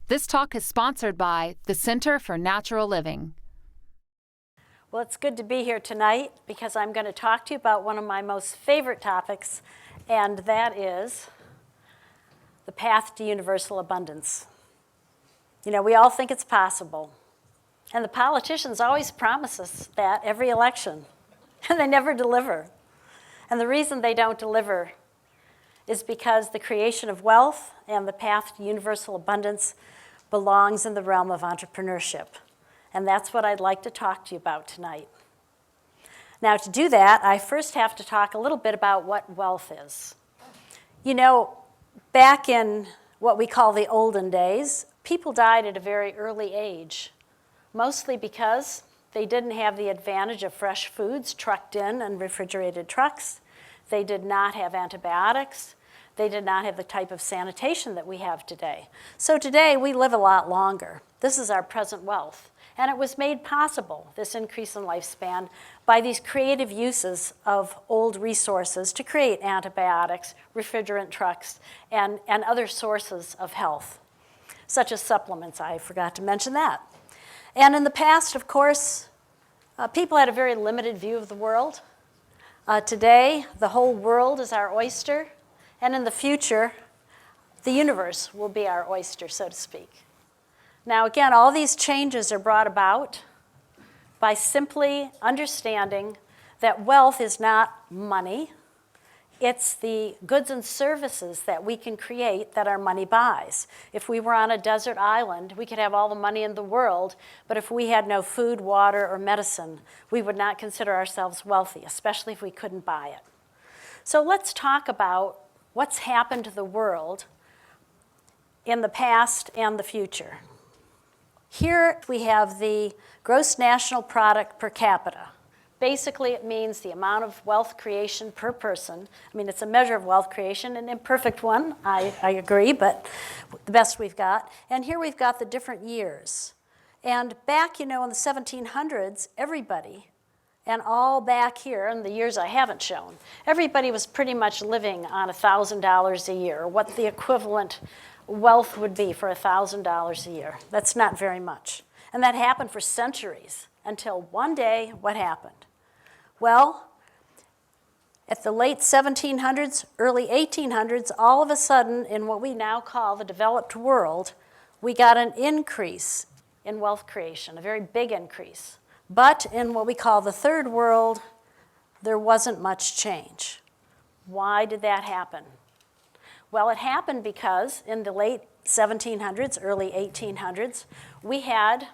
This talk is sponsored by the Center for Natural Living. Well, it's good to be here tonight because I'm going to talk to you about one of my most favorite topics, and that is the path to universal abundance. You know, we all think it's possible, and the politicians always promise us that every election, and they never deliver. And the reason they don't deliver is because the creation of wealth and the path to universal abundance belongs in the realm of entrepreneurship. And that's what I'd like to talk to you about tonight. Now, to do that, I first have to talk a little bit about what wealth is. You know, back in what we call the olden days, people died at a very early age, mostly because they didn't have the advantage of fresh foods trucked in and refrigerated trucks. They did not have antibiotics. They did not have the type of sanitation that we have today. So today, we live a lot longer. This is our present wealth. And it was made possible, this increase in lifespan, by these creative uses of old resources to create antibiotics, refrigerant trucks, and other sources of health, such as supplements. I forgot to mention that. And in the past, of course, people had a very limited view of the world. Today, the whole world is our oyster. And in the future, the universe will be our oyster, so to speak. Now, again, all these changes are brought about by simply understanding that wealth is not money. It's the goods and services that we can create that our money buys. If we were on a desert island, we could have all the money in the world, but if we had no food, water, or medicine, we would not consider ourselves wealthy, especially if we couldn't buy it. So let's talk about what's happened to the world in the past and the future. Here we have the gross national product per capita. Basically, it means the amount of wealth creation per person. I mean, it's a measure of wealth creation, an imperfect one, I agree, but the best we've got. And here we've got the different years. And back, in the 1700s, everybody, and all back here in the years I haven't shown, everybody was pretty much living on $1,000 a year, or what the equivalent wealth would be for $1,000 a year. That's not very much. And that happened for centuries until one day, what happened? Well, at the late 1700s, early 1800s, all of a sudden, in what we now call the developed world, we got an increase in wealth creation, a very big increase. But in what we call the third world, there wasn't much change. Why did that happen? Well, it happened because in the late 1700s, early 1800s, we had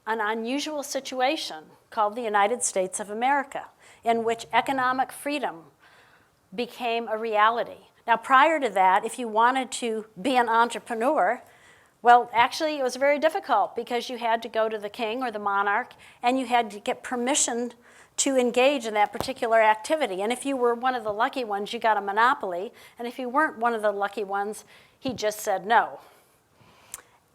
an unusual situation called the United States of America, in which economic freedom became a reality. Now, prior to that, if you wanted to be an entrepreneur, well, actually, it was very difficult because you had to go to the king or the monarch, and you had to get permission to engage in that particular activity. And if you were one of the lucky ones, you got a monopoly. And if you weren't one of the lucky ones, he just said no.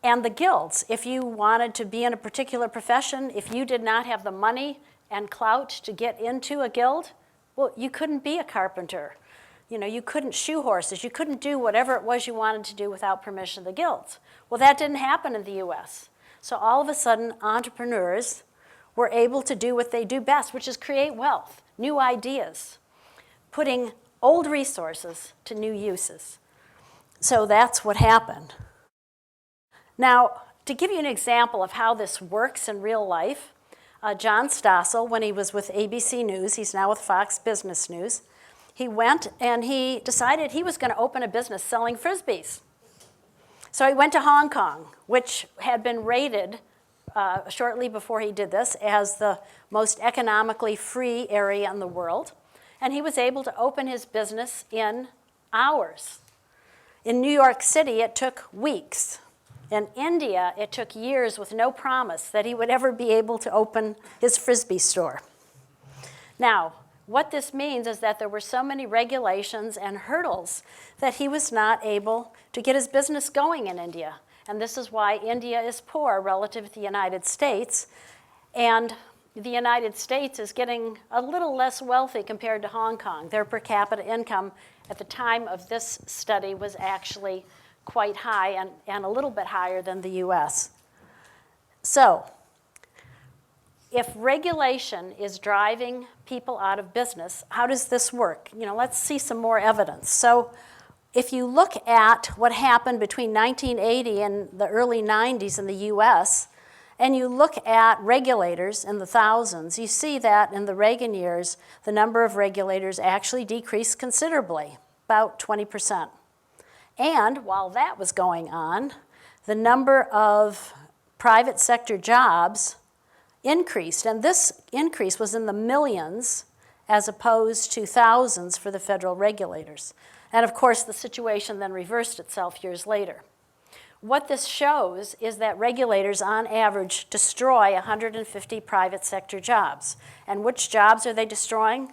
And the guilds, if you wanted to be in a particular profession, if you did not have the money and clout to get into a guild, well, you couldn't be a carpenter. You couldn't shoe horses. You couldn't do whatever it was you wanted to do without permission of the guilds. Well, that didn't happen in the US. So all of a sudden, entrepreneurs were able to do what they do best, which is create wealth, new ideas, putting old resources to new uses. So that's what happened. Now, to give you an example of how this works in real life, John Stossel, when he was with ABC News, he's now with Fox Business News, he went and he decided he was going to open a business selling Frisbees. So he went to Hong Kong, which had been rated shortly before he did this as the most economically free area in the world. And he was able to open his business in hours. In New York City, it took weeks. In India, it took years with no promise that he would ever be able to open his Frisbee store. Now, what this means is that there were so many regulations and hurdles that he was not able to get his business going in India. And this is why India is poor relative to the United States. And the United States is getting a little less wealthy compared to Hong Kong. Their per capita income at the time of this study was actually quite high and a little bit higher than the US. So, if regulation is driving people out of business, how does this work? Let's see some more evidence. So, if you look at what happened between 1980 and the early 90s in the US, and you look at regulators in the thousands, you see that in the Reagan years, the number of regulators actually decreased considerably, about 20%. And while that was going on, the number of private sector jobs increased, and this increase was in the millions as opposed to thousands for the federal regulators. And of course, the situation then reversed itself years later. What this shows is that regulators, on average, destroy 150 private sector jobs. And which jobs are they destroying?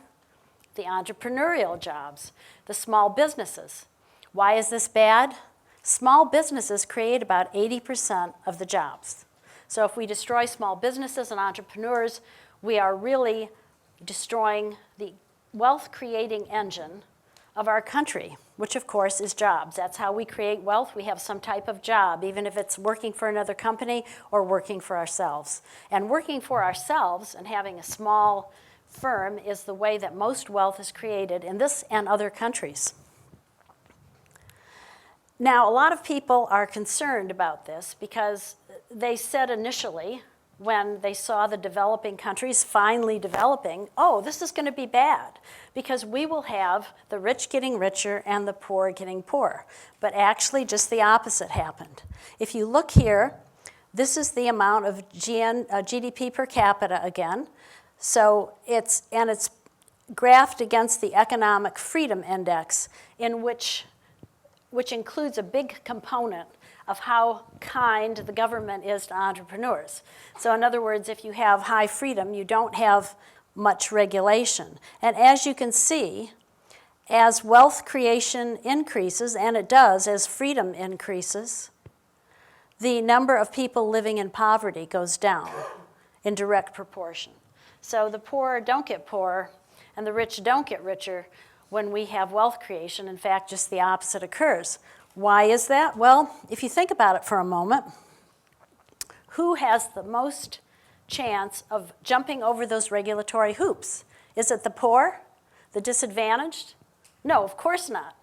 The entrepreneurial jobs, the small businesses. Why is this bad? Small businesses create about 80% of the jobs. So if we destroy small businesses and entrepreneurs, we are really destroying the wealth-creating engine of our country, which of course is jobs. That's how we create wealth. We have some type of job, even if it's working for another company or working for ourselves. And working for ourselves and having a small firm is the way that most wealth is created in this and other countries. Now, a lot of people are concerned about this because they said initially, when they saw the developing countries finally developing, oh, this is going to be bad because we will have the rich getting richer and the poor getting poorer. But actually, just the opposite happened. If you look here, this is the amount of GDP per capita again. So it's graphed against the Economic Freedom Index, in which includes a big component of how kind the government is to entrepreneurs. So in other words, if you have high freedom, you don't have much regulation. And as you can see, as wealth creation increases, and it does as freedom increases, the number of people living in poverty goes down in direct proportion. So the poor don't get poorer, and the rich don't get richer when we have wealth creation. In fact, just the opposite occurs. Why is that? Well, if you think about it for a moment, who has the most chance of jumping over those regulatory hoops? Is it the poor, the disadvantaged? No, of course not.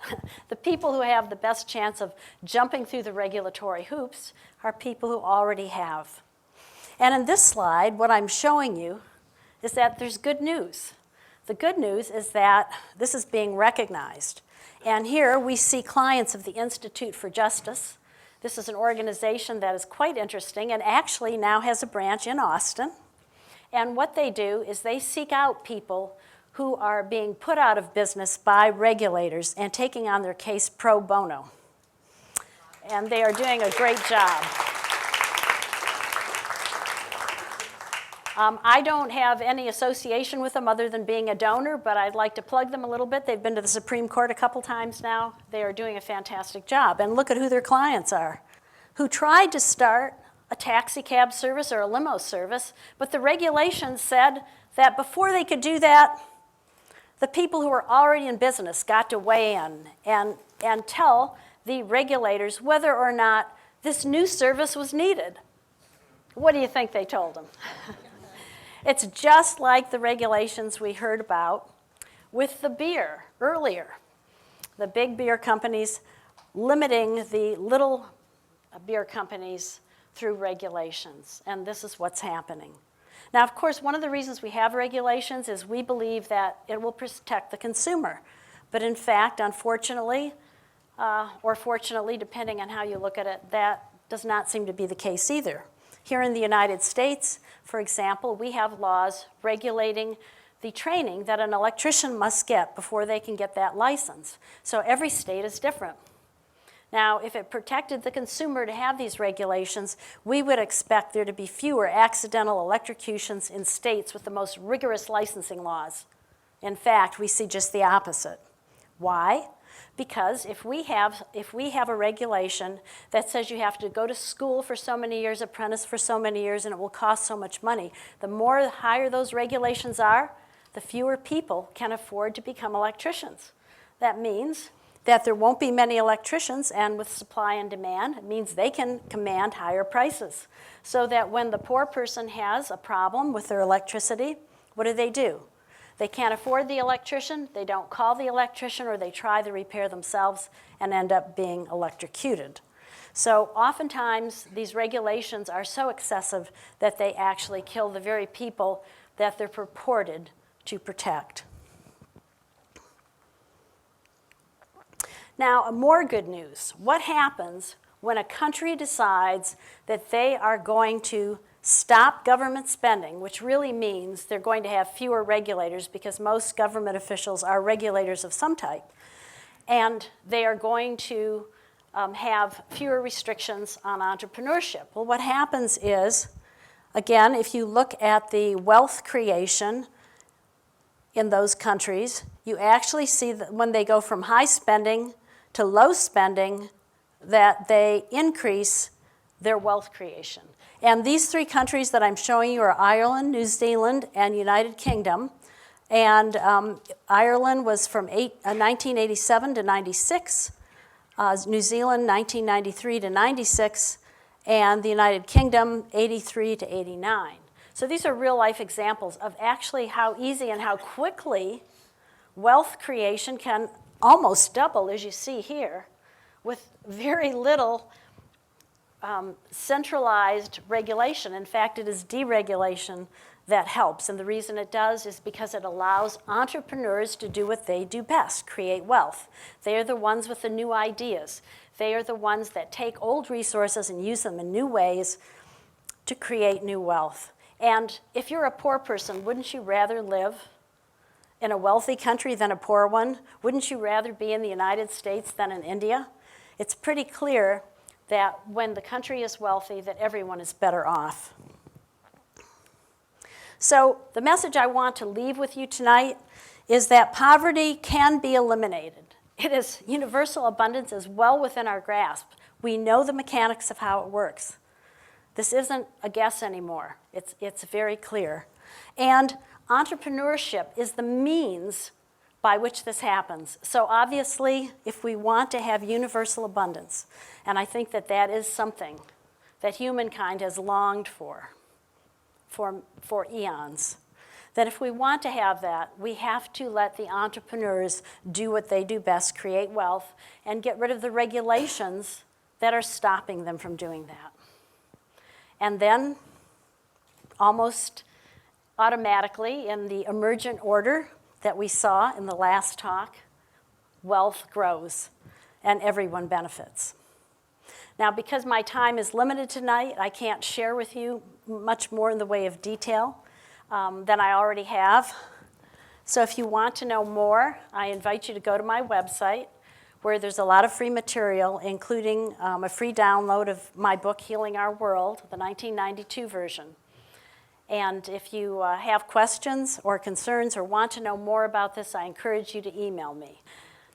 The people who have the best chance of jumping through the regulatory hoops are people who already have. And in this slide, what I'm showing you is that there's good news. The good news is that this is being recognized. And here we see clients of the Institute for Justice. This is an organization that is quite interesting and actually now has a branch in Austin. And what they do is they seek out people who are being put out of business by regulators and taking on their case pro bono. And they are doing a great job. I don't have any association with them other than being a donor, but I'd like to plug them a little bit. They've been to the Supreme Court a couple times now. They are doing a fantastic job. And look at who their clients are, who tried to start a taxi cab service or a limo service, but the regulations said that before they could do that, the people who were already in business got to weigh in and tell the regulators whether or not this new service was needed. What do you think they told them? It's just like the regulations we heard about with the beer earlier. The big beer companies limiting the little beer companies through regulations, and this is what's happening. Now, of course, one of the reasons we have regulations is we believe that it will protect the consumer. But in fact, unfortunately, or fortunately, depending on how you look at it, that does not seem to be the case either. Here in the United States, for example, we have laws regulating the training that an electrician must get before they can get that license. So every state is different. Now, if it protected the consumer to have these regulations, we would expect there to be fewer accidental electrocutions in states with the most rigorous licensing laws. In fact, we see just the opposite. Why? Because if we have a regulation that says you have to go to school for so many years, apprentice for so many years, and it will cost so much money, the higher those regulations are, the fewer people can afford to become electricians. That means that there won't be many electricians, and with supply and demand, it means they can command higher prices. So that when the poor person has a problem with their electricity, what do? They can't afford the electrician, they don't call the electrician, or they try the repair themselves and end up being electrocuted. So oftentimes, these regulations are so excessive that they actually kill the very people that they're purported to protect. Now, more good news. What happens when a country decides that they are going to stop government spending, which really means they're going to have fewer regulators because most government officials are regulators of some type, and they are going to have fewer restrictions on entrepreneurship? Well, what happens is, again, if you look at the wealth creation in those countries, you actually see that when they go from high spending to low spending, that they increase their wealth creation. And these three countries that I'm showing you are Ireland, New Zealand, and United Kingdom. And Ireland was from 1987 to 96, New Zealand 1993 to 96, and the United Kingdom 83 to 89. So these are real life examples of actually how easy and how quickly wealth creation can almost double, as you see here, with very little centralized regulation. In fact, it is deregulation that helps. And the reason it does is because it allows entrepreneurs to do what they do best, create wealth. They are the ones with the new ideas. They are the ones that take old resources and use them in new ways to create new wealth. And if you're a poor person, wouldn't you rather live in a wealthy country than a poor one? Wouldn't you rather be in the United States than in India? It's pretty clear that when the country is wealthy, that everyone is better off. So the message I want to leave with you tonight is that poverty can be eliminated. It is universal abundance is well within our grasp. We know the mechanics of how it works. This isn't a guess anymore. It's very clear. And entrepreneurship is the means by which this happens. So obviously, if we want to have universal abundance, and I think that that is something that humankind has longed for eons, that if we want to have that, we have to let the entrepreneurs do what they do best, create wealth, and get rid of the regulations that are stopping them from doing that. And then, almost automatically, in the emergent order that we saw in the last talk, wealth grows and everyone benefits. Now, because my time is limited tonight, I can't share with you much more in the way of detail than I already have. So if you want to know more, I invite you to go to my website, where there's a lot of free material, including a free download of my book, Healing Our World, the 1992 version. And if you have questions or concerns or want to know more about this, I encourage you to email me.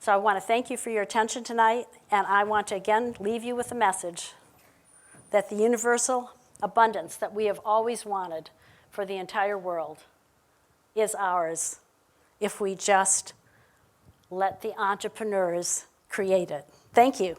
So I want to thank you for your attention tonight, and I want to again leave you with a message that the universal abundance that we have always wanted for the entire world is ours if we just let the entrepreneurs create it. Thank you.